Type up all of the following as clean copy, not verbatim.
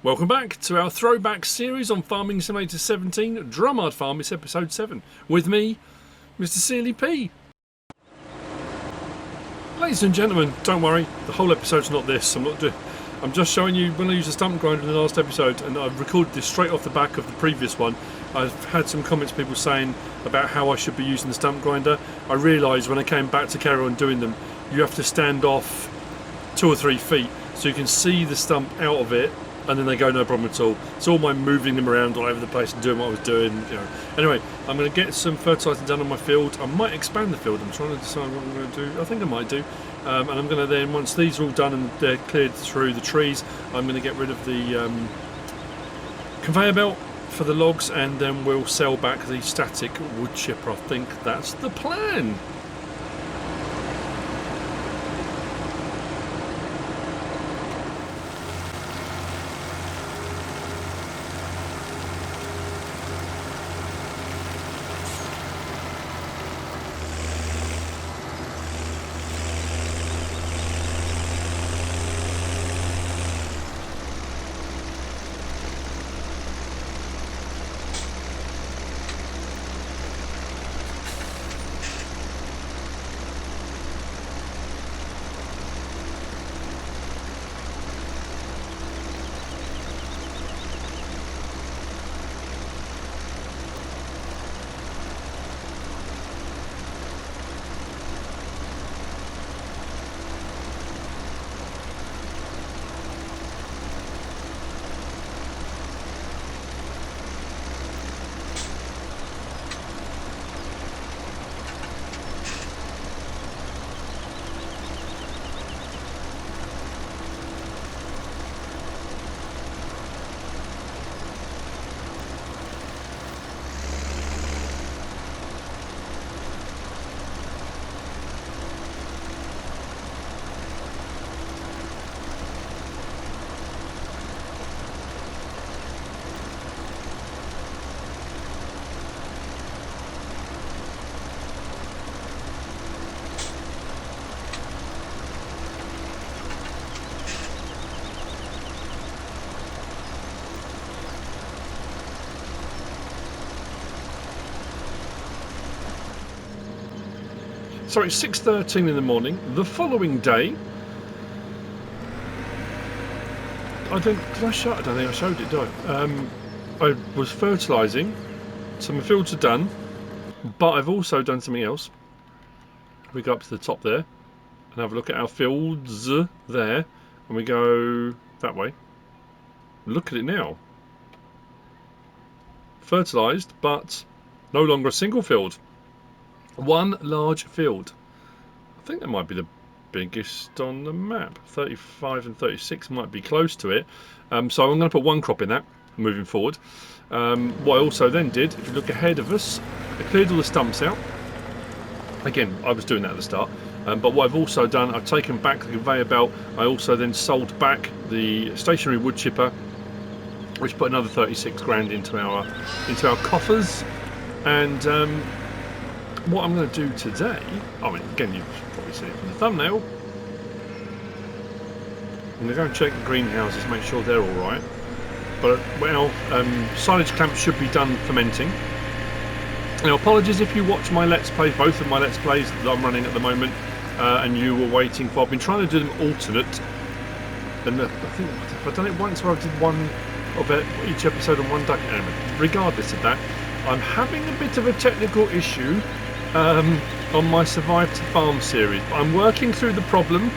Welcome back to our Throwback series on Farming Simulator 17, Drumard Farm. It's episode 7. With me, Mr. Sealy P. Ladies and gentlemen, don't worry, the whole episode's not this. I'm just showing you when I used a stump grinder in the last episode, and I've recorded this straight off the back of the previous one. I've had some comments, people saying about how I should be using the stump grinder. I realised when I came back to carry on doing them, you have to stand off 2 or 3 feet so you can see the stump out of it, and then they go no problem at all. It's all my moving them around all over the place and doing what I was doing, you know. Anyway, I'm going to get some fertiliser done on my field. I might expand the field. I'm trying to decide what I'm going to do. I think I might do. And I'm going to then, once these are all done and they're cleared through the trees, I'm going to get rid of the conveyor belt for the logs, and then we'll sell back the static wood chipper. I think that's the plan. So it's 6:13 in the morning, the following day. I don't think I showed it, did I? I was fertilising, so my fields are done, but I've also done something else. We go up to the top there and have a look at our fields there, and we go that way. Look at it now. Fertilised, but no longer a single field. One large field. I think that might be the biggest on the map. 35 and 36 might be close to it. So I'm going to put one crop in that moving forward. What I also then did, if you look ahead of us, I cleared all the stumps out. Again, I was doing that at the start. But what I've also done, I've taken back the conveyor belt. I also then sold back the stationary wood chipper, which put another 36 grand into our coffers. And what I'm going to do today, I mean, again, you've probably seen it from the thumbnail. I'm going to go and check the greenhouses, make sure they're all right. But well, silage clamps should be done fermenting. Now, apologies if you watch my Let's Play, both of my Let's Plays that I'm running at the moment, and you were waiting for. I've been trying to do them alternate, and I think I've done it once where I did one of each episode on one day. Anyway, regardless of that, I'm having a bit of a technical issue on my Survive to Farm series. I'm working through the problem.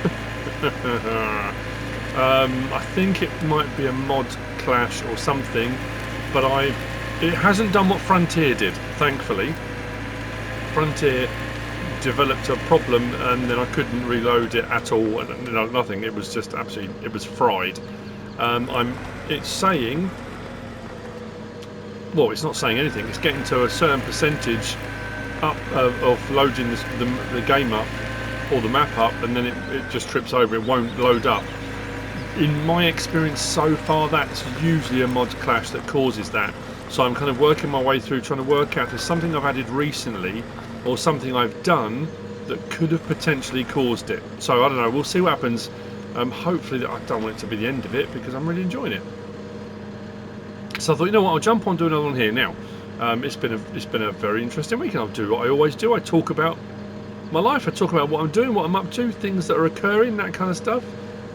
I think it might be a mod clash or something, but it hasn't done what Frontier did, thankfully. Frontier developed a problem and then I couldn't reload it at all, and nothing. It was just absolutely, it was fried. It's saying, well, it's not saying anything. It's getting to a certain percentage up of loading the game up or the map up, and then it just trips over. It won't load up. In my experience so far, that's usually a mod clash that causes that. So I'm kind of working my way through, trying to work out if there's something I've added recently or something I've done that could have potentially caused it. So I don't know, we'll see what happens. Hopefully, I don't want it to be the end of it because I'm really enjoying it. So I thought, you know what, I'll jump on, do another one here. Now, it's been a very interesting week. I'll do what I always do. I talk about my life. I talk about what I'm doing, what I'm up to, things that are occurring, that kind of stuff.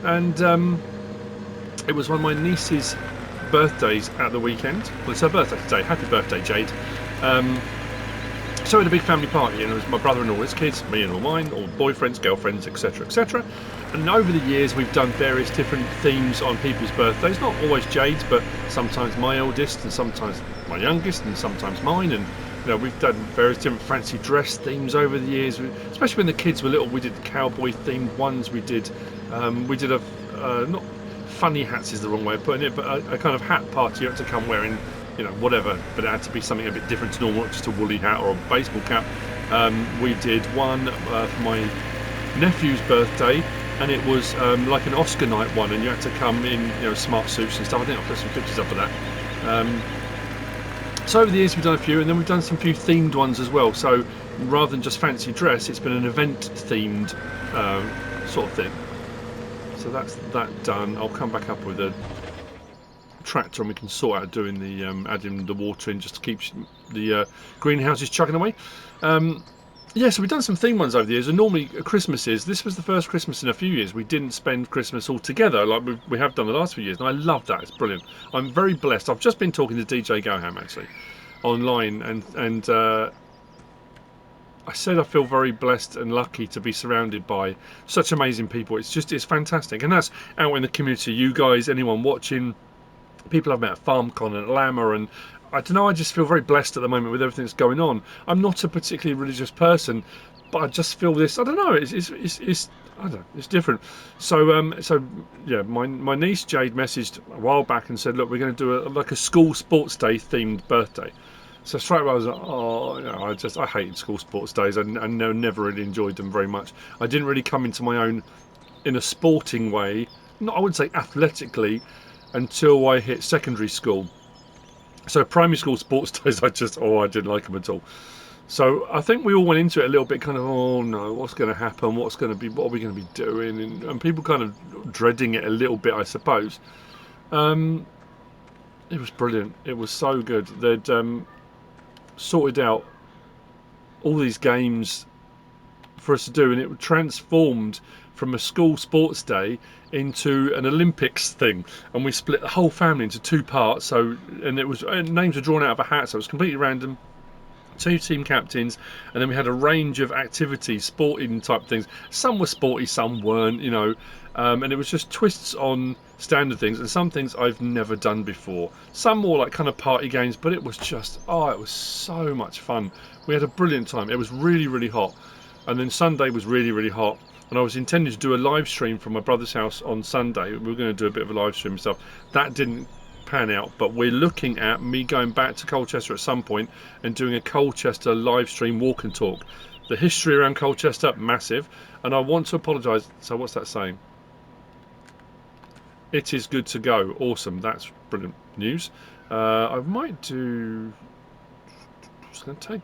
And it was one of my niece's birthdays at the weekend. Well, it's her birthday today. Happy birthday, Jade. So we had a big family party, and it was my brother and all his kids, me and all mine, all boyfriends, girlfriends, etc., etc. And over the years, we've done various different themes on people's birthdays. Not always Jade's, but sometimes my eldest, and sometimes my youngest, and sometimes mine. And you know, we've done various different fancy dress themes over the years. Especially when the kids were little, we did cowboy themed ones. We did a not funny hats is the wrong way of putting it, but a kind of hat party you had to come wearing, you know, whatever, but it had to be something a bit different to normal, not just a woolly hat or a baseball cap. We did one for my nephew's birthday, and it was like an Oscar night one, and you had to come in, you know, smart suits and stuff. I think I'll put some pictures up of that. So over the years we've done a few, and then we've done some few themed ones as well. So rather than just fancy dress, it's been an event themed sort of thing. So that's that done. I'll come back up with a tractor and we can sort out doing the adding the water in just to keep the greenhouses chugging away. Yeah, so we've done some theme ones over the years, and normally Christmases, this was the first Christmas in a few years we didn't spend Christmas all together like we have done the last few years, and I love that. It's brilliant. I'm very blessed. I've just been talking to DJ Goham actually online, and I said I feel very blessed and lucky to be surrounded by such amazing people. It's fantastic, and that's out in the community. You guys, anyone watching, people I've met at FarmCon and Llama, and I don't know, I just feel very blessed at the moment with everything that's going on. I'm not a particularly religious person, but I just feel this, I don't know, it's I don't know, it's different. So yeah, my niece Jade messaged a while back and said, look, we're going to do like a school sports day themed birthday. So straight away I was like, oh, you know, I hated school sports days. I never really enjoyed them very much. I didn't really come into my own in a sporting way, not, I wouldn't say athletically, until I hit secondary school. So primary school sports days, I didn't like them at all. So I think we all went into it a little bit kind of, oh no, what's going to happen? What are we going to be doing? And people kind of dreading it a little bit, I suppose. It was brilliant. It was so good. They'd sorted out all these games for us to do, and it transformed from a school sports day into an Olympics thing, and we split the whole family into two parts. So, and it was, names were drawn out of a hat, so it was completely random. Two team captains, and then we had a range of activities, sporting type things. Some were sporty, some weren't, you know, and it was just twists on standard things, and some things I've never done before. Some more like kind of party games, but it was just, oh, it was so much fun. We had a brilliant time. It was really, really hot, and then Sunday was really, really hot. And I was intending to do a live stream from my brother's house on Sunday. We were going to do a bit of a live stream and stuff. That didn't pan out, but we're looking at me going back to Colchester at some point and doing a Colchester live stream walk and talk. The history around Colchester, massive, and I want to apologise. So what's that saying? It is good to go. Awesome. That's brilliant news. I might do. I'm going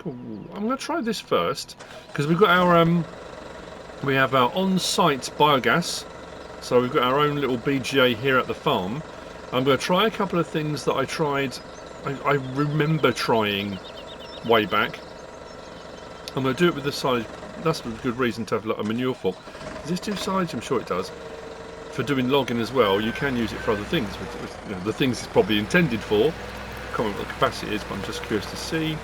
to try this first because we've got our we have our on-site biogas, so we've got our own little BGA here at the farm. I'm going to try a couple of things that I tried, I remember trying way back. I'm going to do it with the silage. That's a good reason to have a manure fork. Does this do silage? I'm sure it does. For doing logging as well, you can use it for other things. You know, the things it's probably intended for. I can't remember what the capacity is, but I'm just curious to see.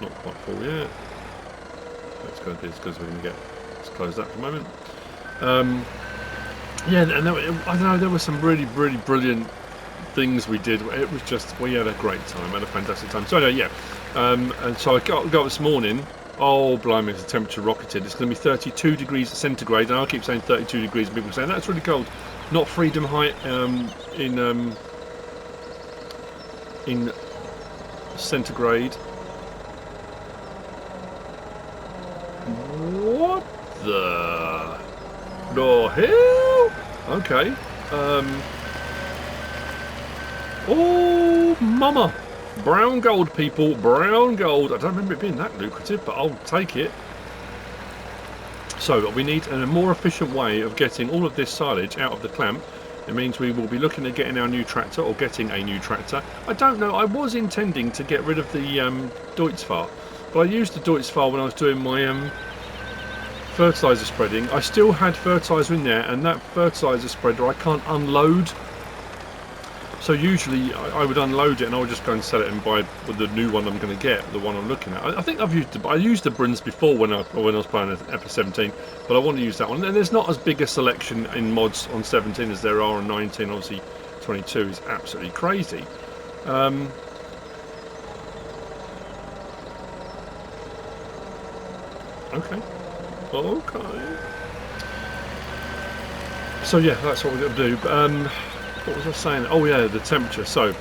Not quite full yet. It's going to be as good as we're going to get. Let's close that for a moment. Yeah, and I don't know, there were some really, really brilliant things we did. It was just, we had a great time, had a fantastic time. So anyway, yeah, and so I got this morning. Oh, blimey, the temperature rocketed. It's going to be 32 degrees centigrade, and I keep saying 32 degrees, and people are saying that's really cold. Not Freedom Height in centigrade. What the hell? Okay. Oh, mama. Brown gold, people. Brown gold. I don't remember it being that lucrative, but I'll take it. So we need a more efficient way of getting all of this silage out of the clamp. It means we will be looking at getting our new tractor, or getting a new tractor. I don't know, I was intending to get rid of the JiT-Mod, but I used the JiT-Mod when I was doing my fertiliser spreading. I still had fertiliser in there, and that fertiliser spreader I can't unload. So usually I would unload it and I would just go and sell it and buy the new one I'm going to get, the one I'm looking at. I think I used the Bruns before when I was playing FS17, but I want to use that one. And there's not as big a selection in mods on 17 as there are on 19. Obviously 22 is absolutely crazy. Okay. So yeah, that's what we're going to do. What was I saying? Oh yeah, the temperature. So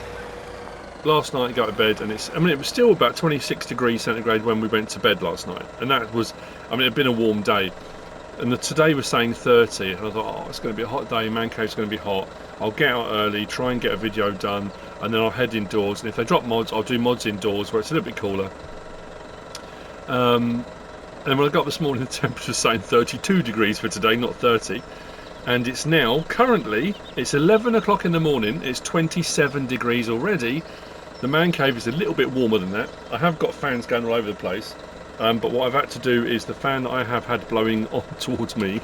last night I got to bed, and it was still about 26 degrees centigrade when we went to bed last night, and that was, it had been a warm day, and today was saying 30, and I thought, oh, it's going to be a hot day, man cave's going to be hot, I'll get out early, try and get a video done, and then I'll head indoors, and if they drop mods, I'll do mods indoors where it's a little bit cooler. And when I got up this morning, the temperature's saying 32 degrees for today, not 30. And it's now, currently, it's 11 o'clock in the morning, it's 27 degrees already. The man cave is a little bit warmer than that. I have got fans going all over the place, but what I've had to do is the fan that I have had blowing on towards me,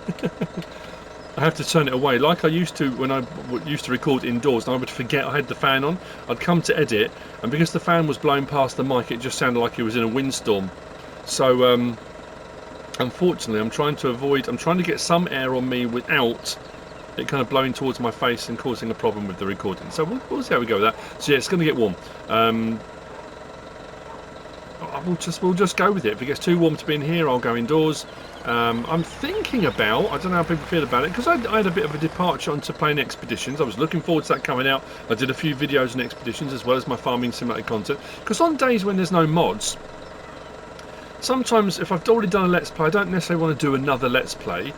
I have to turn it away, like I used to when I used to record indoors, and I would forget I had the fan on. I'd come to edit, and because the fan was blowing past the mic, it just sounded like it was in a windstorm. So, unfortunately, I'm trying to get some air on me without it kind of blowing towards my face and causing a problem with the recording. So we'll see how we go with that. So yeah, it's going to get warm. We'll just go with it. If it gets too warm to be in here, I'll go indoors. I'm thinking about, I don't know how people feel about it, because I had a bit of a departure onto playing expeditions. I was looking forward to that coming out. I did a few videos on expeditions as well as my farming simulator content. Because on days when there's no mods, sometimes if I've already done a Let's Play, I don't necessarily want to do another Let's Play.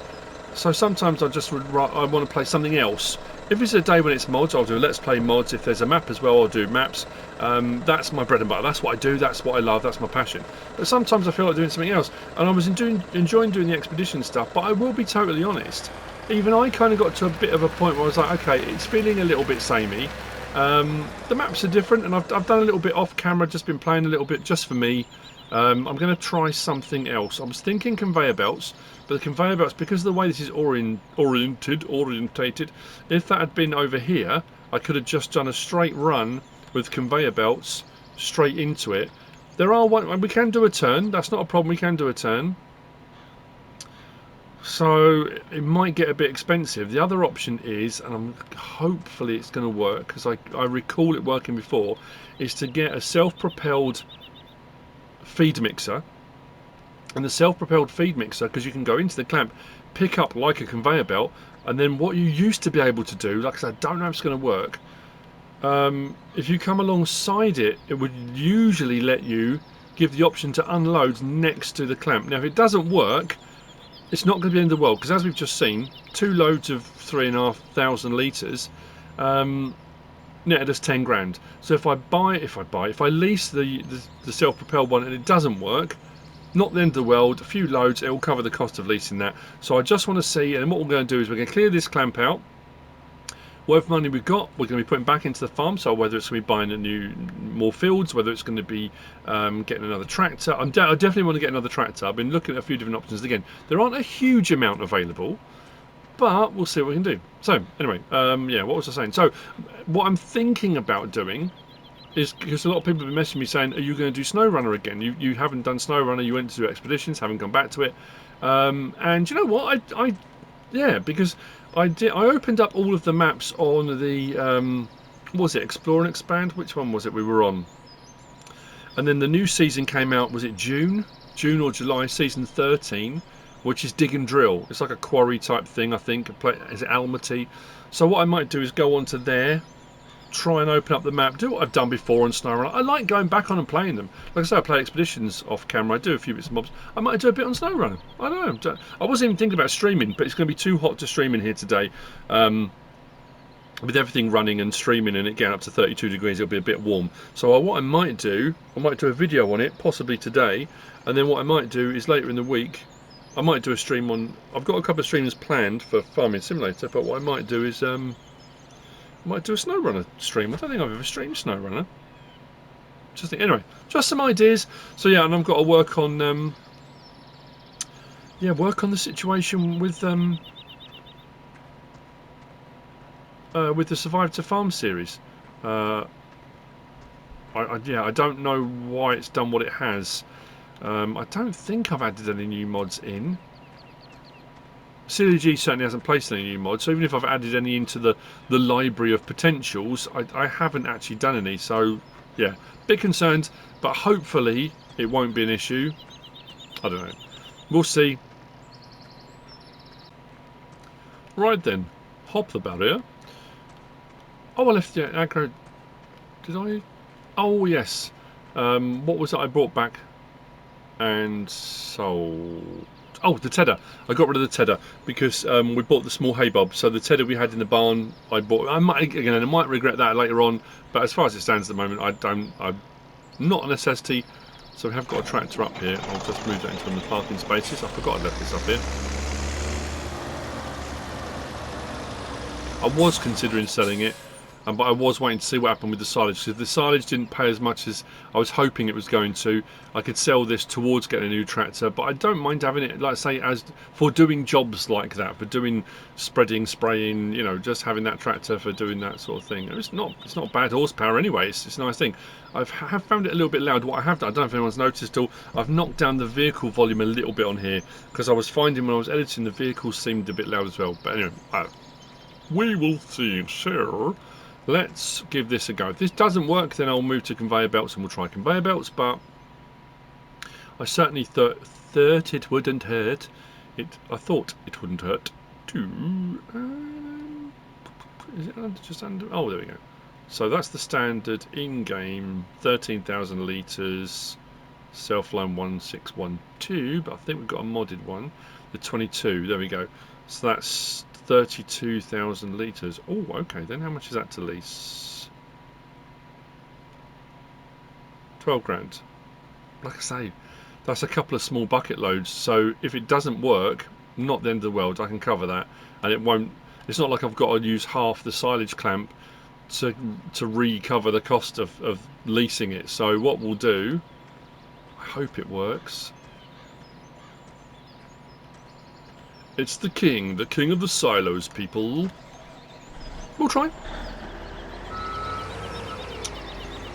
So sometimes I want to play something else. If it's a day when it's mods, I'll do Let's Play mods. If there's a map as well, I'll do maps. That's my bread and butter. That's what I do. That's what I love. That's my passion. But sometimes I feel like doing something else. And I was enjoying doing the expedition stuff. But I will be totally honest. Even I kind of got to a bit of a point where I was like, okay, it's feeling a little bit samey. The maps are different, and I've done a little bit off camera. Just been playing a little bit just for me. I'm going to try something else. I was thinking conveyor belts, but the conveyor belts, because of the way this is orientated, if that had been over here, I could have just done a straight run with conveyor belts straight into it. We can do a turn, that's not a problem, we can do a turn. So it might get a bit expensive. The other option is, and hopefully it's going to work, because I recall it working before, is to get a self-propelled feed mixer. And the self-propelled feed mixer, because you can go into the clamp, pick up like a conveyor belt, and then what you used to be able to do, like I said, I don't know if it's going to work, if you come alongside it, it would usually let you give the option to unload next to the clamp. Now if it doesn't work, it's not going to be the end of the world, because as we've just seen, 2 loads of 3,500 litres netted us 10 grand. So if I lease the self-propelled one and it doesn't work, not the end of the world, a few loads, it will cover the cost of leasing that. So I just want to see, and what we're going to do is we're going to clear this clamp out. Whatever money we've got, we're going to be putting back into the farm. So whether it's going to be buying more fields, whether it's going to be getting another tractor. I definitely want to get another tractor. I've been looking at a few different options. Again, there aren't a huge amount available, but we'll see what we can do. So anyway, yeah, what was I saying? So what I'm thinking about doing is, because a lot of people have been messaging me saying, are you going to do SnowRunner again? You haven't done SnowRunner, you went to do expeditions, haven't come back to it. And you know what, yeah, because I opened up all of the maps on the what was it, Explore and Expand? Which one was it we were on? And then the new season came out, was it June or July, season 13, which is Dig and Drill. It's like a quarry type thing, I think. Is it Almaty? So what I might do is go onto there, try and open up the map, do what I've done before on SnowRunner. I like going back on and playing them. Like I say, I play expeditions off camera, I do a few bits and bobs. I might do a bit on SnowRunner. I don't know. I wasn't even thinking about streaming, but it's going to be too hot to stream in here today. With everything running and streaming and it getting up to 32 degrees, it'll be a bit warm. So what I might do a video on it, possibly today, and then what I might do is later in the week, I might do a stream on. I've got a couple of streams planned for Farming Simulator, but what I might do is might do a SnowRunner stream. I don't think I've ever streamed SnowRunner. Anyway, just some ideas. So yeah, and I've got to work on work on the situation with the Survive to Farm series. I don't know why it's done what it has. I don't think I've added any new mods in. PeterJ certainly hasn't placed any new mods, so even if I've added any into the library of potentials, I haven't actually done any. So yeah, bit concerned, but hopefully it won't be an issue. I don't know. We'll see. Right then, hop the barrier. Oh, I left the aggro. Did I? Oh yes. What was it I brought back and sold? Oh, the tedder. I got rid of the tedder because we bought the small hay bulb. So the tedder we had in the barn, I bought. I might regret that later on. But as far as it stands at the moment, I'm not a necessity. So we have got a tractor up here. I'll just move that into one of the parking spaces. I forgot I left this up here. I was considering selling it, but I was waiting to see what happened with the silage. So if the silage didn't pay as much as I was hoping it was going to, I could sell this towards getting a new tractor. But I don't mind having it, like I say, as for doing jobs like that, for doing spreading, spraying, you know, just having that tractor for doing that sort of thing. It's not bad horsepower anyway. It's a nice thing. I have found it a little bit loud. What I have done, I don't know if anyone's noticed, or I've knocked down the vehicle volume a little bit on here because I was finding when I was editing the vehicles seemed a bit loud as well. But anyway, we will see. So let's give this a go. If this doesn't work, then I'll move to conveyor belts and we'll try conveyor belts, but I certainly thought it wouldn't hurt. I thought it wouldn't hurt to... is it just under... Oh, there we go. So that's the standard in-game 13,000 litres self-line 1612, but I think we've got a modded one, the 22. There we go. So that's 32,000 litres. Oh, okay, then how much is that to lease? 12 grand. Like I say, that's a couple of small bucket loads, so if it doesn't work, not the end of the world, I can cover that, and it won't, it's not like I've got to use half the silage clamp to recover the cost of leasing it. So what we'll do, I hope it works. It's the king of the silos, people. We'll try.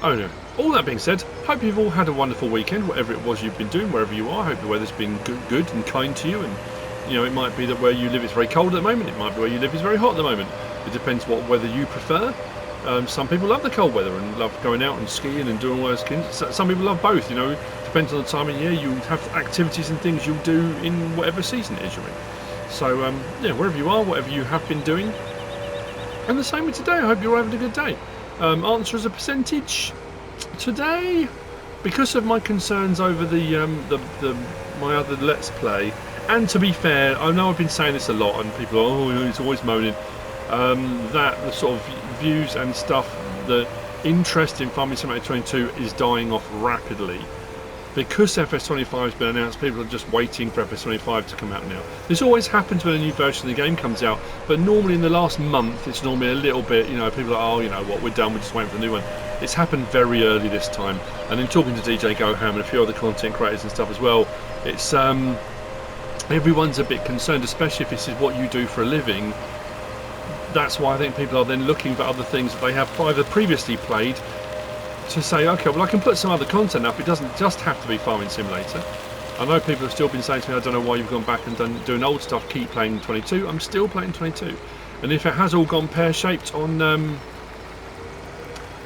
Oh no. All that being said, hope you've all had a wonderful weekend, whatever it was you've been doing, wherever you are. Hope the weather's been good and kind to you. And you know, it might be that where you live it's very cold at the moment. It might be where you live is very hot at the moment. It depends what weather you prefer. Some people love the cold weather and love going out and skiing and doing all those things. Some people love both. You know, depends on the time of year. You have activities and things you'll do in whatever season it is you're in. So yeah, wherever you are, whatever you have been doing. And the same with today. I hope you're having a good day. Answer as a percentage today, because of my concerns over my other Let's Play, and to be fair, I know I've been saying this a lot, and people are, oh, he's always moaning, that the sort of views and stuff, the interest in Farming Simulator 22 is dying off rapidly. Because FS25 has been announced, people are just waiting for FS25 to come out now. This always happens when a new version of the game comes out, but normally in the last month, it's normally a little bit, you know, people are, oh, you know what, we're done, we're just waiting for the new one. It's happened very early this time, and in talking to DJ Goham and a few other content creators and stuff as well, it's, everyone's a bit concerned, especially if this is what you do for a living. That's why I think people are then looking for other things that they have either previously played, to say, okay, well I can put some other content up, it doesn't just have to be Farming Simulator. I know people have still been saying to me, I don't know why you've gone back and doing old stuff, keep playing 22. I'm still playing 22. And if it has all gone pear-shaped on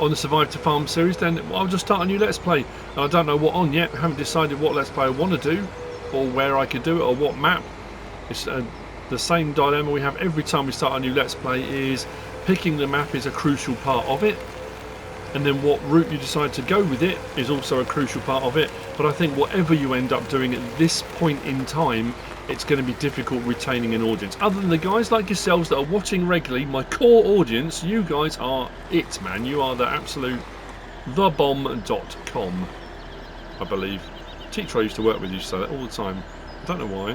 the Survive to Farm series, then I'll just start a new Let's Play. And I don't know what on yet, I haven't decided what Let's Play I want to do, or where I could do it, or what map. It's the same dilemma we have every time we start a new Let's Play, is picking the map is a crucial part of it. And then what route you decide to go with it is also a crucial part of it. But I think whatever you end up doing at this point in time, it's going to be difficult retaining an audience. Other than the guys like yourselves that are watching regularly, my core audience, you guys are it, man. You are the absolute thebomb.com, I believe. Teacher I used to work with used to say that all the time. I don't know why.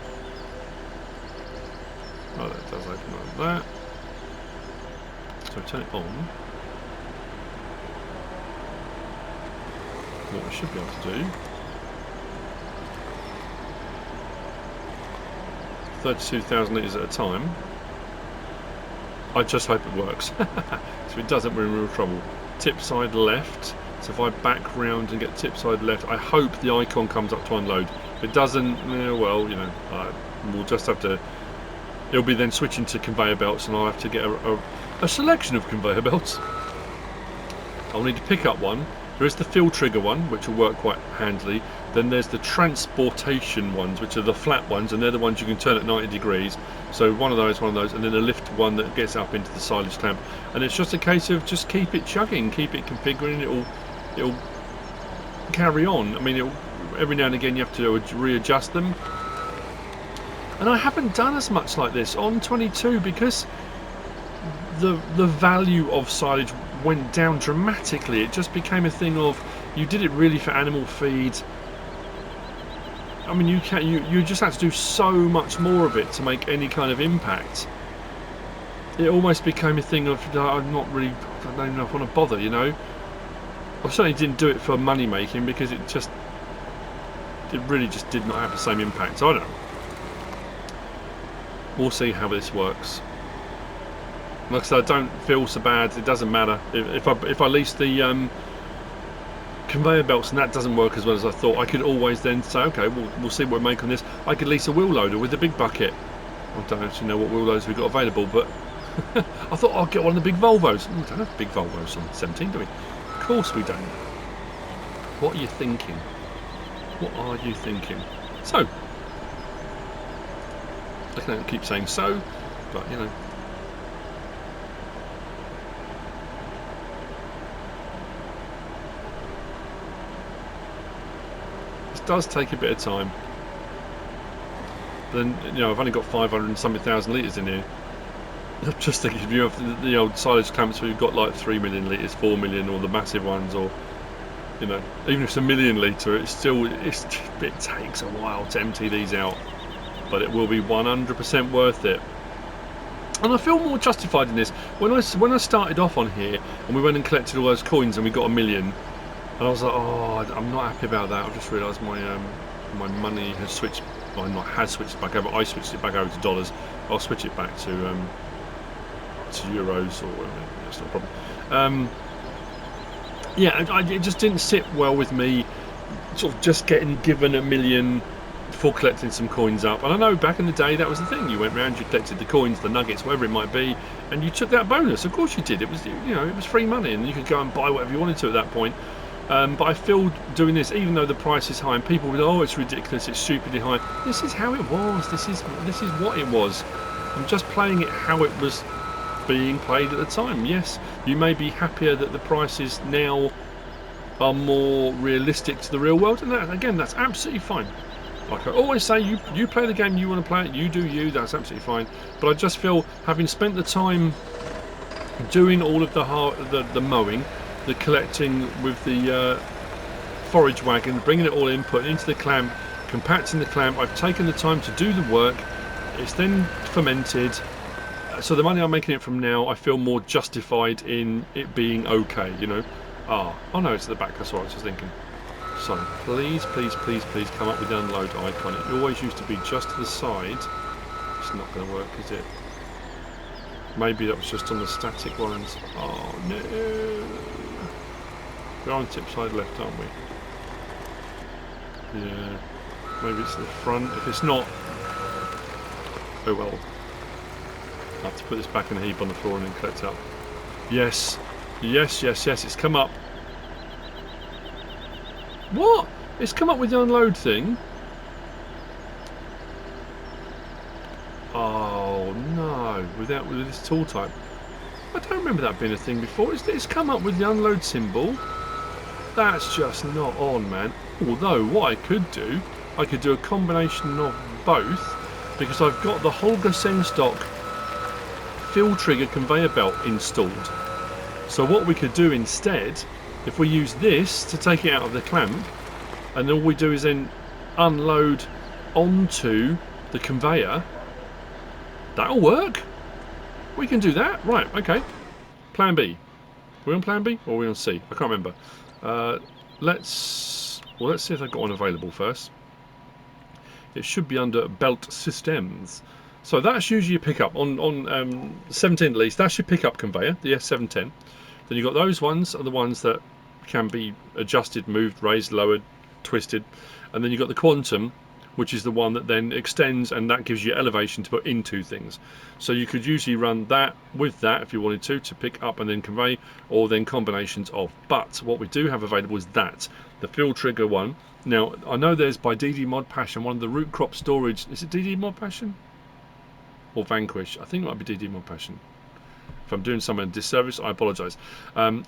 Oh, that does open like that. So turn it on. What we should be able to do. 32,000 litres at a time. I just hope it works. So if it doesn't, we're in real trouble. Tip side left. So if I back round and get tip side left, I hope the icon comes up to unload. If it doesn't, well, you know, we'll just have to. It'll be then switching to conveyor belts, and I'll have to get a selection of conveyor belts. I'll need to pick up one. There is the fill trigger one, which will work quite handily. Then there's the transportation ones, which are the flat ones, and they're the ones you can turn at 90 degrees. So one of those, and then a lift one that gets up into the silage clamp. And it's just a case of just keep it chugging, keep it configuring. It'll carry on. I mean, every now and again you have to readjust them. And I haven't done as much like this on 22 because the value of silage went down dramatically. It just became a thing of you did it really for animal feed. I mean, you just had to do so much more of it to make any kind of impact. It almost became a thing of I'm not really, I don't even know if I want to bother, you know. I certainly didn't do it for money making because it really just did not have the same impact. So I don't know. We'll see how this works. Like I said, I don't feel so bad. It doesn't matter if I lease the conveyor belts and that doesn't work as well as I thought. I could always then say, okay, we'll see what we make on this. I could lease a wheel loader with a big bucket. I don't actually know what wheel loaders we've got available, but I thought I'd get one of the big Volvos. We don't have big Volvos on 17, do we? Of course we don't. What are you thinking? What are you thinking? So, I can't keep saying so, but you know. Does take a bit of time. Then you know I've only got 500 and something thousand litres in here. Just thinking if you have the old silage clamps where you've got like 3 million litres, 4 million, or the massive ones, or you know, even if it's a million litre, it takes a while to empty these out. But it will be 100% worth it. And I feel more justified in this. When I started off on here and we went and collected all those coins and we got 1 million. And I was like, oh, I'm not happy about that. I've just realised my money has switched. Well, not has switched back over. I switched it back over to dollars. I'll switch it back to euros or whatever. That's not a problem. Yeah, it just didn't sit well with me. Sort of just getting given 1 million for collecting some coins up. And I know back in the day that was the thing. You went round, you collected the coins, the nuggets, whatever it might be, and you took that bonus. Of course you did. It was, you know, it was free money, and you could go and buy whatever you wanted to at that point. But I feel doing this, even though the price is high, and people will, oh, it's ridiculous, it's stupidly high. This is how it was. This is what it was. I'm just playing it how it was being played at the time. Yes, you may be happier that the prices now are more realistic to the real world, and that, again, that's absolutely fine. Like I always say, you play the game you want to play it, you do you. That's absolutely fine. But I just feel, having spent the time doing all of the mowing, the collecting with the forage wagon, bringing it all in, putting it into the clamp, compacting the clamp. I've taken the time to do the work. It's then fermented. So the money I'm making it from now, I feel more justified in it being okay, you know. Oh no, it's at the back. That's what I was just thinking. So please, please, please, please come up with the unload icon. It always used to be just to the side. It's not going to work, is it? Maybe that was just on the static ones. Oh no. We're on tip side left, aren't we? Yeah. Maybe it's the front. If it's not, oh well. I have to put this back in a heap on the floor and then collect up. Yes. Yes, yes, yes. It's come up. What? It's come up with the unload thing? Oh no. With this tool type. I don't remember that being a thing before. It's come up with the unload symbol. That's just not on, man. Although, what I could do a combination of both, because I've got the Holger Senstock fill trigger conveyor belt installed. So what we could do instead, if we use this to take it out of the clamp, and all we do is then unload onto the conveyor, That'll work. We can do that. Right, okay. Plan B. Are we on plan B or are we on C? I can't remember. Let's see if they've got one available first. It should be under belt systems. So that's usually your pickup. On 17 at least, that's your pickup conveyor, the S710. Then you've got those ones are the ones that can be adjusted, moved, raised, lowered, twisted. And then you've got the Quantum, which is the one that then extends, and that gives you elevation to put into things. So you could usually run that with that if you wanted to pick up and then convey, or then combinations of. But what we do have available is that, the field trigger one. Now, I know there's by JiT-Mod Passion, one of the root crop storage, is it JiT-Mod Passion? Or Vanquish? I think it might be JiT-Mod Passion. If I'm doing someone a disservice, I apologise.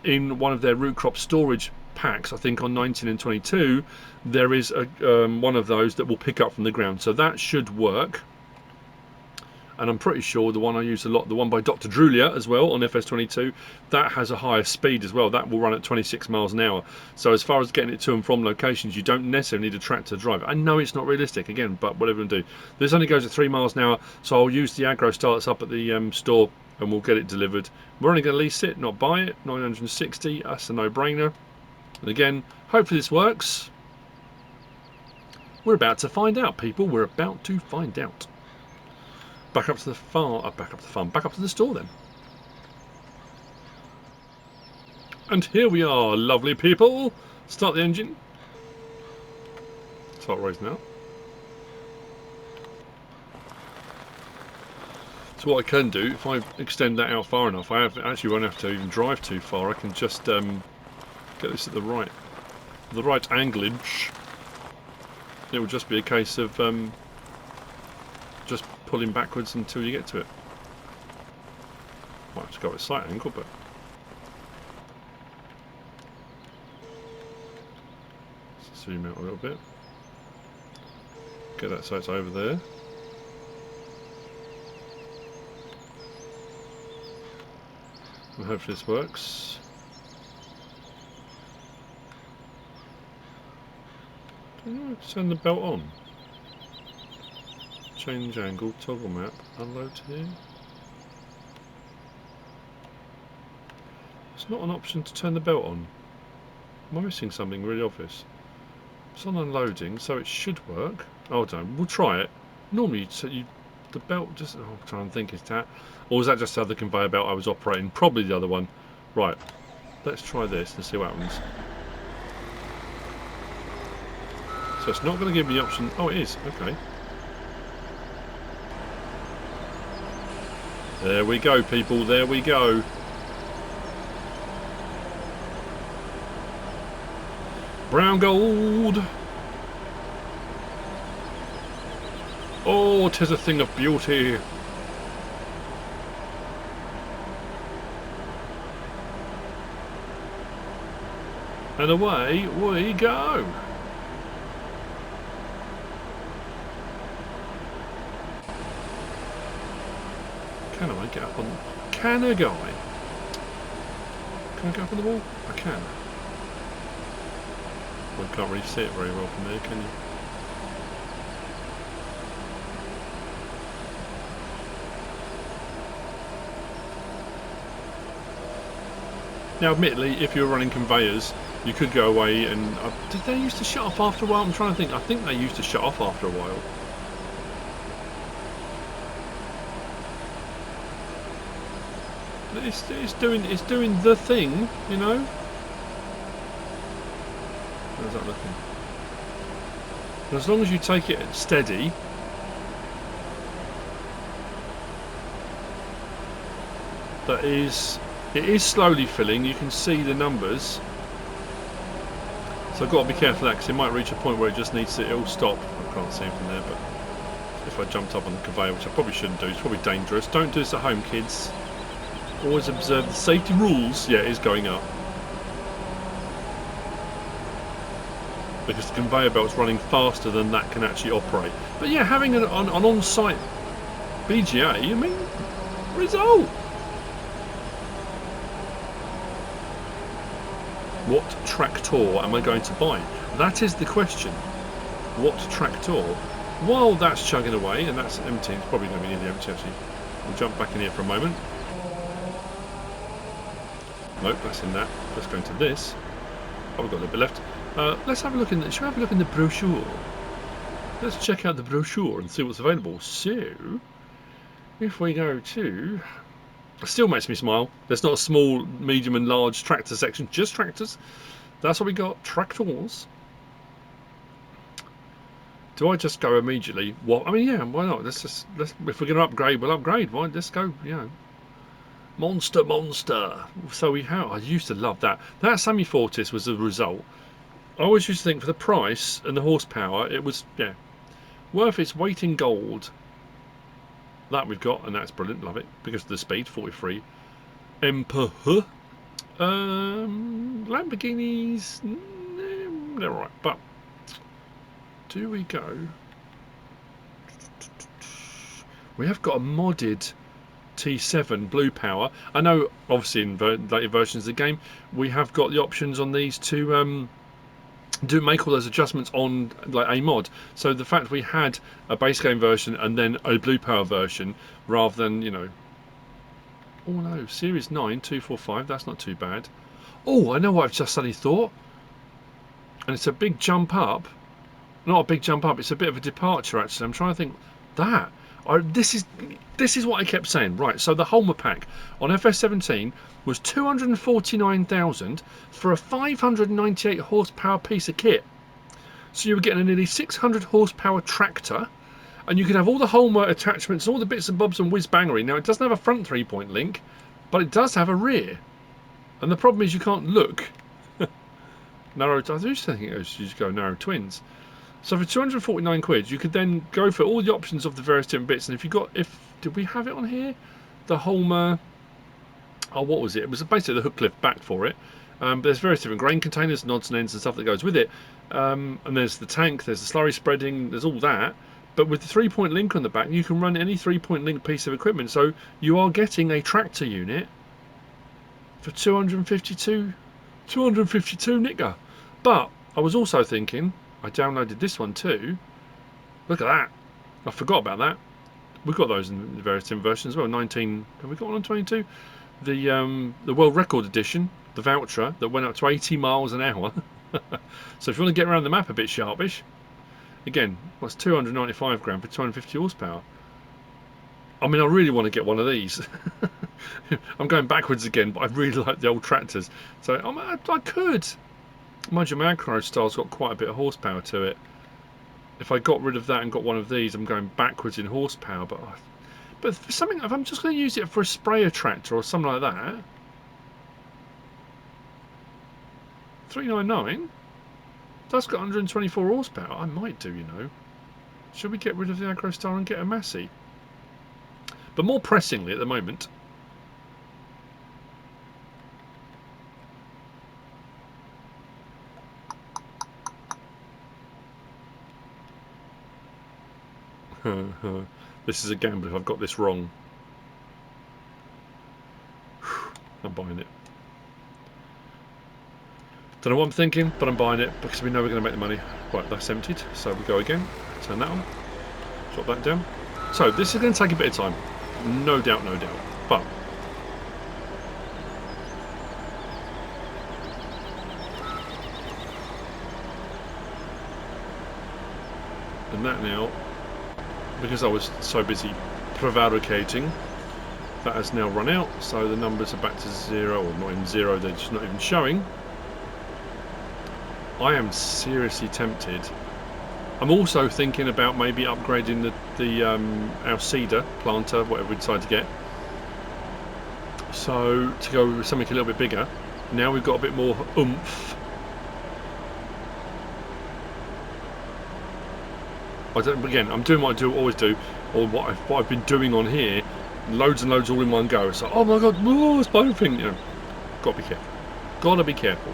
In one of their root crop storage packs, I think on 19 and 22, there is a, one of those that will pick up from the ground. So that should work. And I'm pretty sure the one I use a lot, the one by Dr. Drulia as well on FS22, that has a higher speed as well. That will run at 26 miles an hour. So as far as getting it to and from locations, you don't necessarily need a tractor to drive it. I know it's not realistic, again, but whatever you do. This only goes at 3 miles an hour, so I'll use the aggro style that's up at the store and we'll get it delivered. We're only going to lease it, not buy it. 960, that's a no-brainer. And again, hopefully this works. We're about to find out, people. We're about to find out. Back up to the farm, back up to the store then. And here we are, lovely people. Start the engine. Start raising out. So what I can do, if I extend that out far enough, I actually won't have to even drive too far. I can just get this at the right anglage. It will just be a case of just pulling backwards until you get to it. Might have to go at a slight angle, but zoom out a little bit. Get that so it's over there. And hopefully this works. Turn the belt on. Change angle, toggle map, unload here. It's not an option to turn the belt on. Am I missing something really obvious? It's on unloading, so it should work. Oh, don't. We'll try it. Normally, the belt just. Oh, I'm trying to think. Is that, or was that just the other conveyor belt I was operating? Probably the other one. Right. Let's try this and see what happens. So it's not going to give me the option. Oh, it is. Okay. There we go, people. There we go. Brown gold. Oh, 'tis a thing of beauty. And away we go. Can I get up on... Can a guy? Can I get up on the wall? I can. Well, you can't really see it very well from there, can you? Now, admittedly, if you're running conveyors, you could go away and... did they used to shut off after a while? I'm trying to think. I think they used to shut off after a while. It's doing the thing, you know. How's that looking? And as long as you take it steady, it is slowly filling. You can see the numbers, so I've got to be careful of that because it might reach a point where it just needs to. It'll stop. I can't see from there, but if I jumped up on the conveyor, which I probably shouldn't do, it's probably dangerous. Don't do this at home, kids. Always observe the safety rules. Yeah, it is going up. Because the conveyor belt's running faster than that can actually operate. But yeah, having an on-site BGA, I mean, result. What tractor am I going to buy? That is the question. What tractor? While that's chugging away, and that's empty, it's probably going to be nearly empty actually. We'll jump back in here for a moment. Nope, that's in that. Let's go into this. Oh, we've got a little bit left. Let's have a look in the, shall we have a look in the brochure? Let's check out the brochure and see what's available. So, if we go to... It still makes me smile. There's not a small, medium and large tractor section, just tractors. That's what we got, tractors. Do I just go immediately? Well, I mean, yeah, why not? If we're going to upgrade, we'll upgrade. Why? Let's go, you know. Monster. So we have. I used to love that. That Semi Fortis was the result. I always used to think for the price and the horsepower, it was, yeah, worth its weight in gold. That we've got, and that's brilliant. Love it because of the speed, 43. JYMPA. Lamborghinis. They're alright, but do we go? We have got a modded T7 blue power. I know obviously in later versions of the game we have got the options on these to make all those adjustments on like a mod. So the fact we had a base game version and then a blue power version rather than, you know, oh no, Series 9 245, that's not too bad. Oh, I know what I've just suddenly thought, and it's a big jump up. Not a big jump up, it's a bit of a departure actually. I'm trying to think that this is what I kept saying. Right, so the Homer pack on FS17 was 249,000 for a 598 horsepower piece of kit. So you were getting a nearly 600 horsepower tractor, and you can have all the Homer attachments, all the bits and bobs and whiz-bangery. Now it doesn't have a front 3-point link, but it does have a rear. And the problem is you can't look. Narrow. I used to think it was you just go narrow twins. So for 249 quid, you could then go for all the options of the various different bits. And if you got, did we have it on here? The Homer, oh, what was it? It was basically the hook cliff back for it. But there's various different grain containers and odds and ends and stuff that goes with it. And there's the tank, there's the slurry spreading, there's all that. But with the 3-point link on the back, you can run any 3-point link piece of equipment. So you are getting a tractor unit for 252 nigger. But I was also thinking, I downloaded this one too. Look at that. I forgot about that. We've got those in the various different versions as well. 19. Have we got one on 22? The World Record Edition, the voucher that went up to 80 miles an hour. So if you want to get around the map a bit sharpish, again, what's 295 grand for 250 horsepower? I mean, I really want to get one of these. I'm going backwards again, but I really like the old tractors. So I could. Mind you, my Acro Star's got quite a bit of horsepower to it. If I got rid of that and got one of these, I'm going backwards in horsepower. But for something, if I'm just going to use it for a sprayer tractor or something like that, 399, that's got 124 horsepower. I might do, you know. Should we get rid of the Acro Star and get a Massey? But more pressingly at the moment, this is a gamble if I've got this wrong. I'm buying it. Don't know what I'm thinking, but I'm buying it because we know we're going to make the money. Right, that's emptied, so we go again. Turn that on. Drop that down. So this is going to take a bit of time. No doubt, no doubt. But and that now, because I was so busy prevaricating, that has now run out, so the numbers are back to 0, or not even 0, they're just not even showing. I am seriously tempted. I'm also thinking about maybe upgrading our cedar planter, whatever we decide to get. So to go with something a little bit bigger. Now we've got a bit more oomph. Again, I'm doing what I always do, or what I've been doing on here, loads and loads all in one go. So, oh my god, it's bothing, you know. Gotta be careful. Gotta be careful.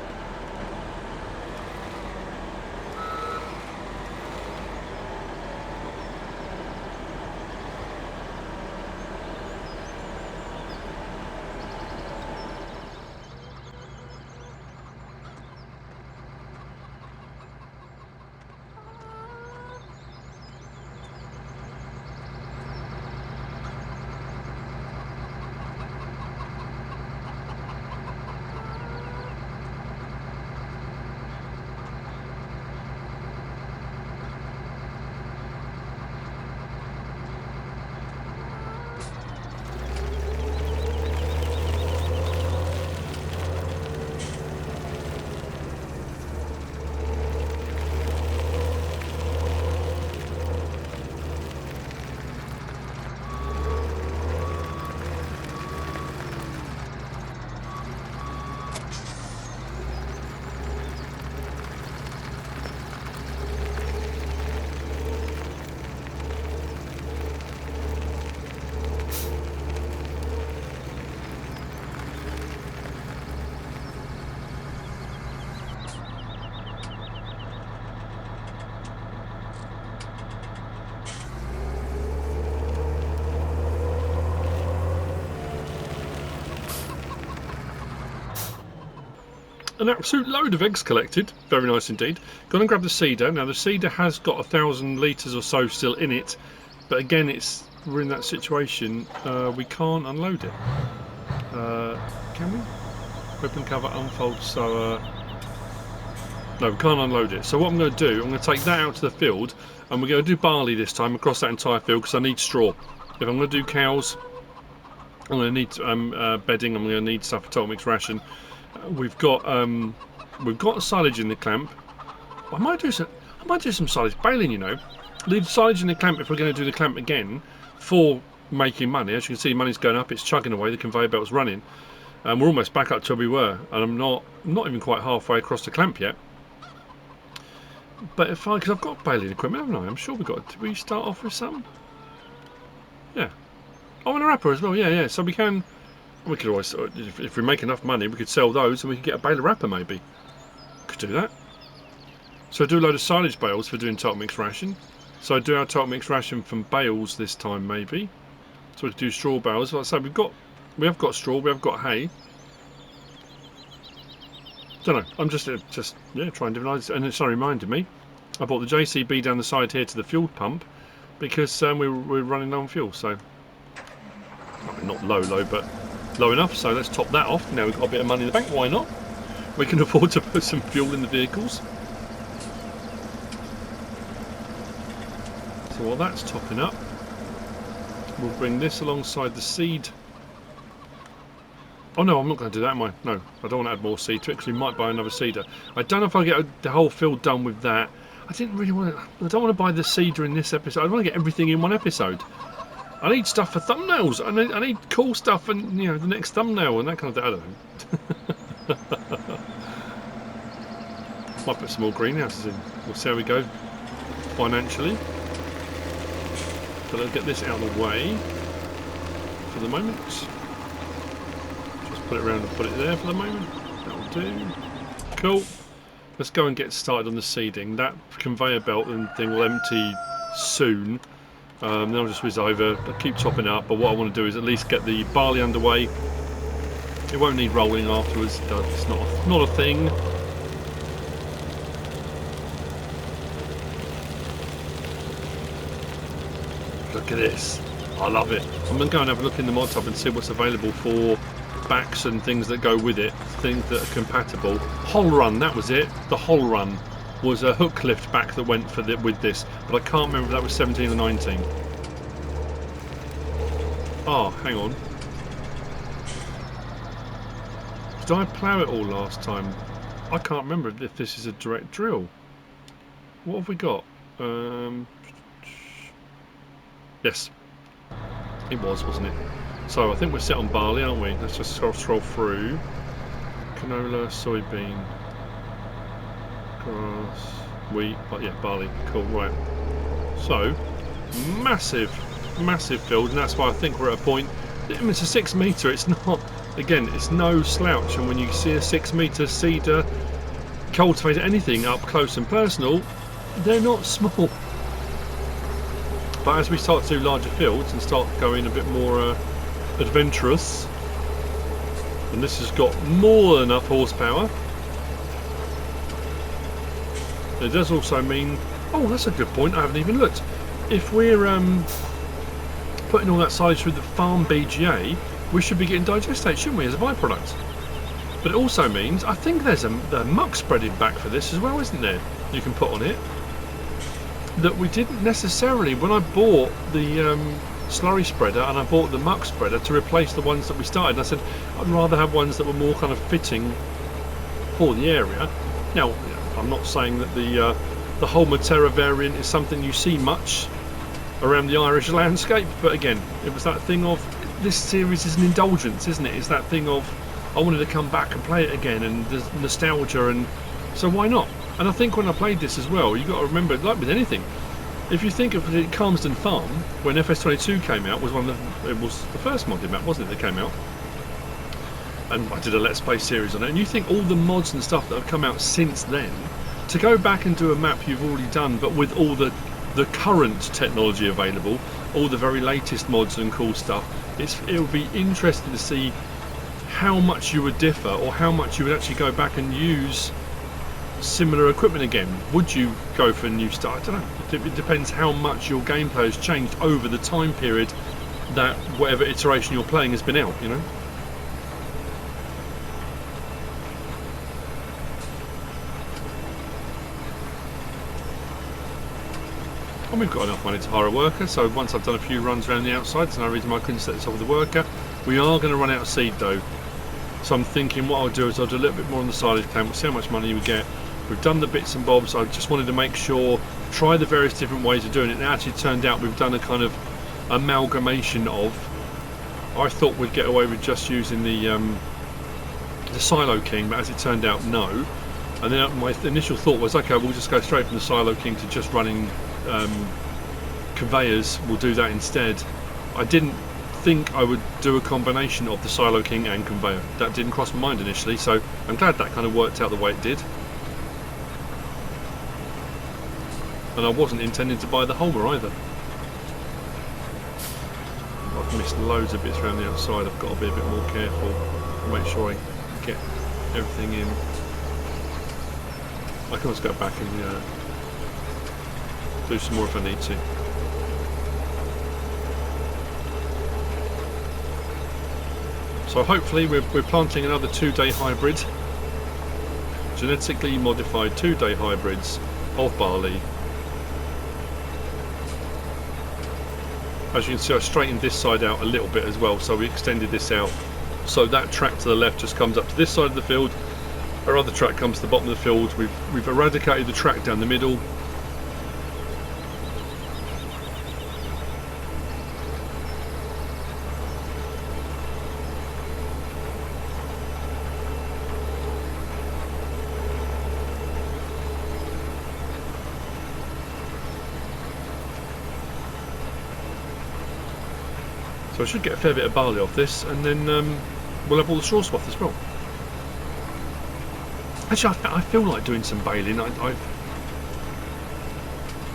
an absolute load of eggs collected. Very nice indeed. Gone and grabbed the seeder. Now the seeder has got 1,000 litres or so still in it, but again we're in that situation, we can't unload it. Can we? Open cover, unfold, so no, we can't unload it. So what I'm going to do, I'm going to take that out to the field, and we're going to do barley this time across that entire field because I need straw. If I'm going to do cows, I'm going to need bedding. I'm going to need stuff for total mixed ration. We've got silage in the clamp. I might do some silage baling. You know, leave silage in the clamp if we're going to do the clamp again for making money. As you can see, money's going up. It's chugging away. The conveyor belt's running. We're almost back up to where we were, and I'm not even quite halfway across the clamp yet. But because I've got baling equipment, haven't I? I'm sure did we start off with some? Yeah. Oh, and a wrapper as well. Yeah. So we could always, if we make enough money, we could sell those and we could get a baler wrapper maybe. Could do that. So I do a load of silage bales for doing total mixed ration. So I do our total mixed ration from bales this time maybe. So we could do straw bales. Like I say, we have got straw, we have got hay. Don't know. I'm just trying different ideas, and it's reminded me. I bought the JCB down the side here to the fuel pump because we're running low on fuel. So not low, but low enough. So let's top that off. Now we've got a bit of money in the bank. Why not? We can afford to put some fuel in the vehicles. So while that's topping up, we'll bring this alongside the seed. Oh no, I'm not going to do that, am I? No, I don't want to add more seed to it because we might buy another seeder. I don't know if I'll get the whole field done with that. I don't want to buy the seeder in this episode. I want to get everything in one episode. I need stuff for thumbnails. I need cool stuff and, you know, the next thumbnail and that kind of thing. I don't know. Might put some more greenhouses in. We'll see how we go financially. But I'll get this out of the way for the moment. Put it around and put it there for the moment. That'll do. Cool. Let's go and get started on the seeding. That conveyor belt and thing will empty soon. Then I'll just whiz over. I'll keep topping up, but what I want to do is at least get the barley underway. It won't need rolling afterwards. It's not a thing. Look at this. I love it. I'm going to go and have a look in the mod hub and see what's available for backs and things that go with it, things that are compatible. Hole run, that was it. The hole run was a hook lift back that went with this, but I can't remember if that was 17 or 19. Oh, hang on. Did I plough it all last time? I can't remember if this is a direct drill. What have we got? Yes, it was, wasn't it? So I think we're set on barley, aren't we? Let's just scroll through. Canola, soybean, grass, wheat, yeah, barley. Cool, right. So, massive field, and that's why I think we're at a point. It's a 6 metre, it's not, again, it's no slouch, and when you see a 6 metre seeder, cultivator, anything up close and personal, they're not small. But as we start to do larger fields and start going a bit more adventurous, and this has got more than enough horsepower, it does also mean, oh, that's a good point, I haven't even looked. If we're putting all that silage through the farm BGA, we should be getting digestate, shouldn't we, as a byproduct? But it also means, I think there's a muck spreading back for this as well, isn't there? You can put on it. That we didn't necessarily, when I bought the slurry spreader and I bought the muck spreader to replace the ones that we started, I said I'd rather have ones that were more kind of fitting for the area. Now, I'm not saying that the whole Matera variant is something you see much around the Irish landscape, but again, it was that thing of, this series is an indulgence, isn't it? It's that thing of, I wanted to come back and play it again, and there's nostalgia, and so why not? And I think when I played this as well, you've got to remember, like with anything, if you think of the Calmsden Farm, when FS22 came out, it was the first modded map, wasn't it, that came out? And I did a Let's Play series on it, and you think all the mods and stuff that have come out since then, to go back and do a map you've already done, but with all the current technology available, all the very latest mods and cool stuff, it'll be interesting to see how much you would differ, or how much you would actually go back and use similar equipment again. Would you go for a new start? I don't know. It depends how much your gameplay has changed over the time period that whatever iteration you're playing has been out, you know. And we've got enough money to hire a worker, so once I've done a few runs around the outside, there's no reason why I couldn't set this up with a worker. We are going to run out of seed though, so I'm thinking what I'll do is I'll do a little bit more on the silage plan. We'll see how much money we get. We've done the bits and bobs. I just wanted to make sure, try the various different ways of doing it. And it actually turned out we've done a kind of amalgamation of, I thought we'd get away with just using the Silo King, but as it turned out, no. And then my initial thought was, okay, we'll just go straight from the Silo King to just running conveyors. We'll do that instead. I didn't think I would do a combination of the Silo King and conveyor. That didn't cross my mind initially, so I'm glad that kind of worked out the way it did. And I wasn't intending to buy the Holmer either. I've missed loads of bits around the outside. I've got to be a bit more careful, make sure I get everything in. I can always go back and do some more if I need to. So hopefully we're planting another 2-day hybrid, genetically modified 2-day hybrids of barley. As you can see, I straightened this side out a little bit as well, so we extended this out. So that track to the left just comes up to this side of the field. Our other track comes to the bottom of the field. We've eradicated the track down the middle. So I should get a fair bit of barley off this, and then we'll have all the straw swath as well. Actually, I feel like doing some baling. I've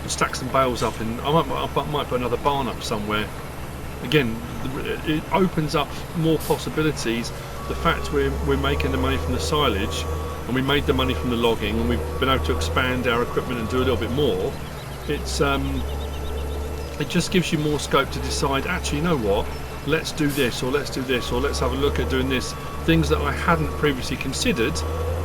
stacked some bales up, and I might put another barn up somewhere. Again, it opens up more possibilities. The fact we're making the money from the silage, and we made the money from the logging, and we've been able to expand our equipment and do a little bit more. It just gives you more scope to decide, actually, you know what, let's do this, or let's do this, or let's have a look at doing this. Things that I hadn't previously considered,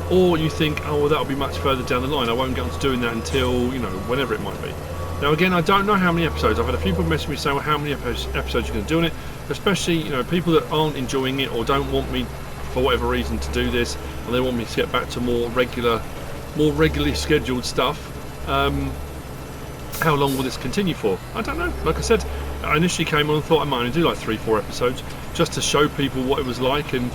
or you think, oh, well, that'll be much further down the line. I won't get on to doing that until, you know, whenever it might be. Now, again, I don't know how many episodes. I've had a few people message me saying, well, how many episodes you're going to do on it? Especially, you know, people that aren't enjoying it or don't want me, for whatever reason, to do this, and they want me to get back to more regularly scheduled stuff. How long will this continue for? I don't know. Like I said, I initially came on and thought I might only do like 3-4 episodes just to show people what it was like, and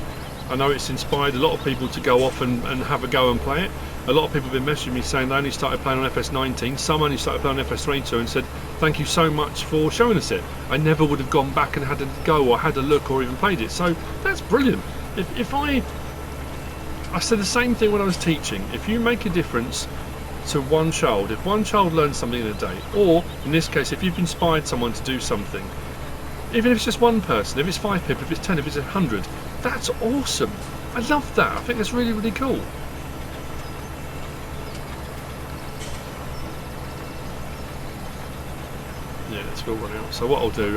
I know it's inspired a lot of people to go off and have a go and play it. A lot of people have been messaging me saying they only started playing on FS19, some only started playing on FS22, and said thank you so much for showing us it. I never would have gone back and had a go or had a look or even played it, so that's brilliant. If I said the same thing when I was teaching. If you make a difference to one child, if one child learns something in a day, or in this case if you've inspired someone to do something, even if it's just one person, if it's 5 people, if it's 10, if it's 100, that's awesome. I love that. I think that's really, really cool. Yeah, it's still running out. So what I'll do,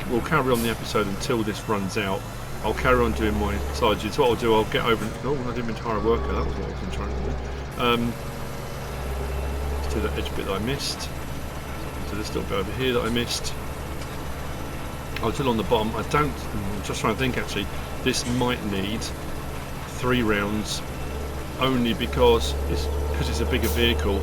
we'll carry on the episode until this runs out. I'll carry on doing my silages. So what I'll do, I'll get over. Oh, I didn't entire worker. That was what I was trying to do. To the edge bit that I missed, to this little bit over here that I missed. I'll do it on the bottom. I'm just trying to think actually, this might need 3 rounds only because it's a bigger vehicle.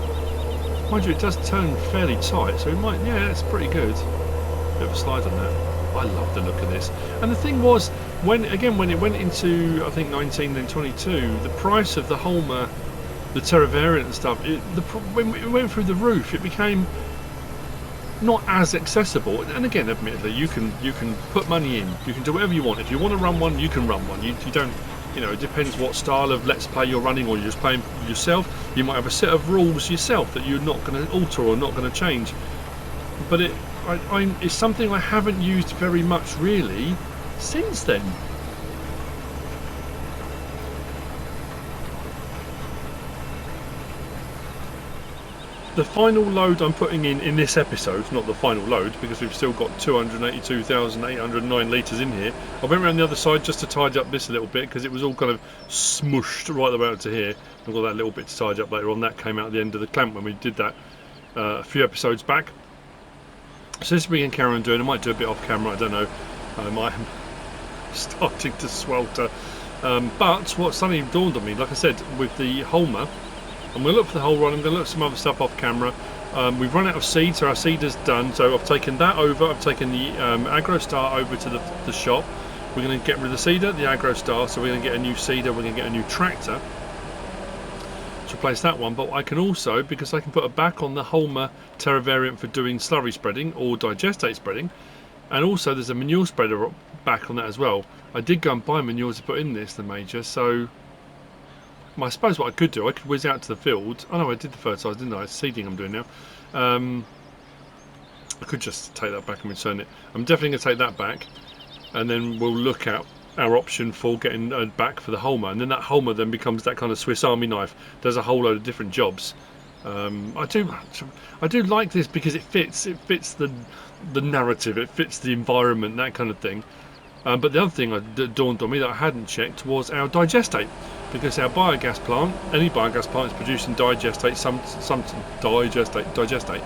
Mind you, it does turn fairly tight, so it might, yeah, it's pretty good. Bit of a slide on that. I love the look of this. And the thing was, when it went into, I think 19 then 22, the price of the Holmer, the Terra variant and stuff, when it went through the roof, it became not as accessible. And again, admittedly, you can put money in, you can do whatever you want. If you want to run one, you can run one. You don't, you know, it depends what style of Let's Play you're running, or you're just playing yourself. You might have a set of rules yourself that you're not going to alter or not going to change. But it's something I haven't used very much really since then. The final load I'm putting in this episode, not the final load, because we've still got 282,809 litres in here. I went around the other side just to tidy up this a little bit, because it was all kind of smushed right the way out to here. I've got that little bit to tidy up later on. That came out at the end of the clamp when we did that a few episodes back. So this we can carry on doing. I might do a bit off camera, I don't know. I'm starting to swelter. But what suddenly dawned on me, like I said, with the Holmer, I'm going to look for the whole run. I'm going to look at some other stuff off camera. We've run out of seed, so our seeder's done. So I've taken that over. I've taken the Agro Star over to the shop. We're going to get rid of the seeder, the Agro Star. So we're going to get a new seeder. We're going to get a new tractor to replace that one. But I can also, because I can put a back on the Holmer Terra variant for doing slurry spreading or digestate spreading, and also there's a manure spreader back on that as well. I did go and buy manure to put in this, the Major. So I suppose what I could do, I could whiz out to the field. Oh no, I did the fertiliser, didn't I? It's seeding I'm doing now. I could just take that back and return it. I'm definitely going to take that back, and then we'll look at our option for getting a back for the Holmer, and then that Holmer then becomes that kind of Swiss Army knife. Does a whole load of different jobs. I do like this because it fits the narrative, it fits the environment, that kind of thing. But the other thing that dawned on me that I hadn't checked was our digestate, because our biogas plant, any biogas plant, is producing digestate, some digestate,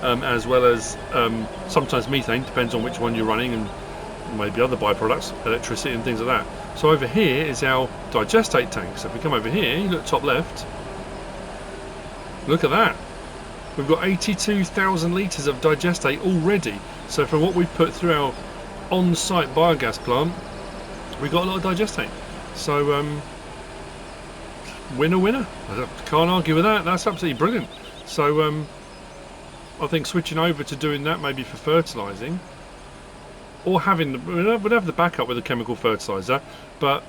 as well as sometimes methane, depends on which one you're running, and maybe other byproducts, electricity and things like that. So over here is our digestate tank. So if we come over here, you look top left, look at that. We've got 82,000 litres of digestate already. So from what we've put through our on-site biogas plant, we got a lot of digestate. So winner winner, I can't argue with that. That's absolutely brilliant. So I think switching over to doing that maybe for fertilising, or we'll have the backup with a chemical fertiliser, but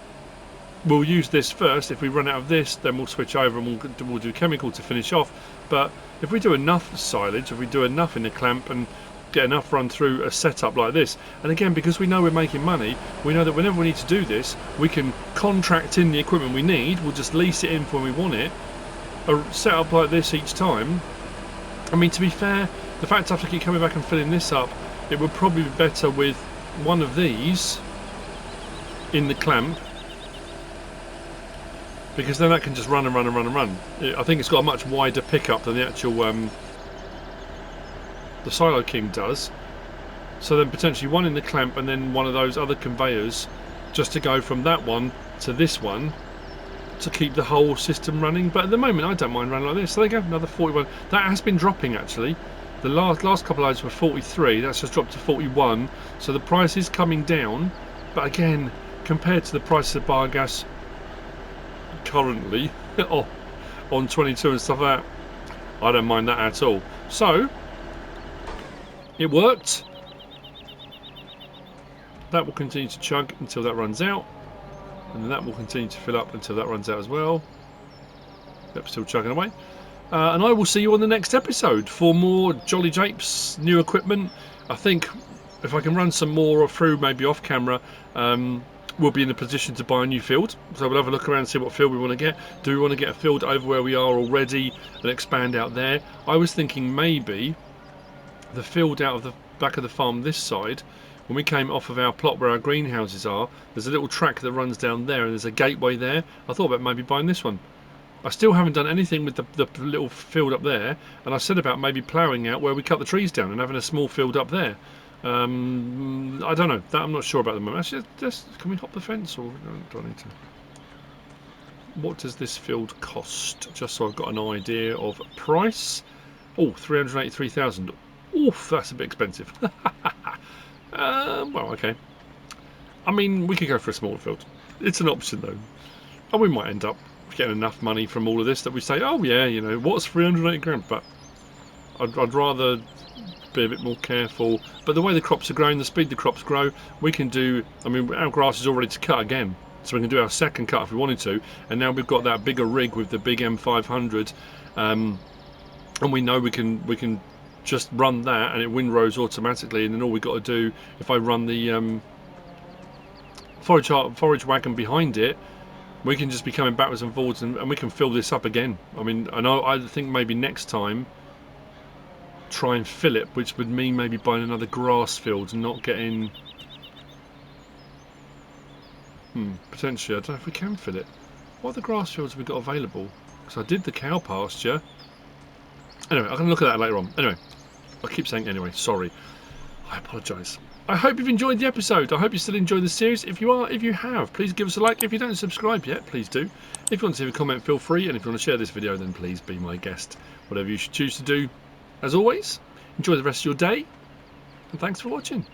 we'll use this first. If we run out of this, then we'll switch over and we'll do chemical to finish off. But if we do enough silage, if we do enough in the clamp and get enough run through a setup like this, and again, because we know we're making money, we know that whenever we need to do this, we can contract in the equipment we need. We'll just lease it in when we want it. A setup like this each time, I mean, to be fair, the fact I have to keep coming back and filling this up, it would probably be better with one of these in the clamp, because then that can just run and run and run and run. I think it's got a much wider pickup than the actual the Silo King does. So then potentially one in the clamp and then one of those other conveyors, just to go from that one to this one to keep the whole system running. But at the moment I don't mind running like this. So there you go, another 41. That has been dropping actually. The last couple of loads were 43, that's just dropped to 41. So the price is coming down, but again, compared to the price of biogas currently on 22 and stuff like that, I don't mind that at all. So it worked. That will continue to chug until that runs out, and then that will continue to fill up until that runs out as well. Yep, still chugging away. And I will see you on the next episode for more Jolly Japes, new equipment. I think if I can run some more through, maybe off camera, we'll be in a position to buy a new field. So we'll have a look around and see what field we want to get. Do we want to get a field over where we are already and expand out there? I was thinking maybe the field out of the back of the farm this side, when we came off of our plot where our greenhouses are, there's a little track that runs down there and there's a gateway there. I thought about maybe buying this one. I still haven't done anything with the little field up there, and I said about maybe ploughing out where we cut the trees down and having a small field up there. I don't know, that I'm not sure about the moment. Actually, just can we hop the fence, or do I need to? What does this field cost? Just so I've got an idea of price. Oh, 383,000. Oof, that's a bit expensive. Well, okay. I mean, we could go for a smaller field. It's an option though, and we might end up getting enough money from all of this that we say, oh yeah, you know, what's 380 grand? But I'd rather be a bit more careful. But the way the crops are growing, the speed the crops grow, we can do, I mean, our grass is all ready to cut again, so we can do our second cut if we wanted to. And now we've got that bigger rig with the big M500, and we know we can just run that and it windrows automatically, and then all we got to do, if I run the forage wagon behind it, we can just be coming backwards and forwards, and we can fill this up again. I mean, I think maybe next time try and fill it, which would mean maybe buying another grass field and not getting... potentially, I don't know if we can fill it. What other grass fields have we got available? Because I did the cow pasture. Anyway, I can look at that later on. Anyway, I keep saying anyway, sorry. I apologise. I hope you've enjoyed the episode. I hope you still enjoy the series. If you are, if you have, please give us a like. If you don't subscribe yet, please do. If you want to leave a comment, feel free. And if you want to share this video, then please be my guest. Whatever you should choose to do. As always, enjoy the rest of your day. And thanks for watching.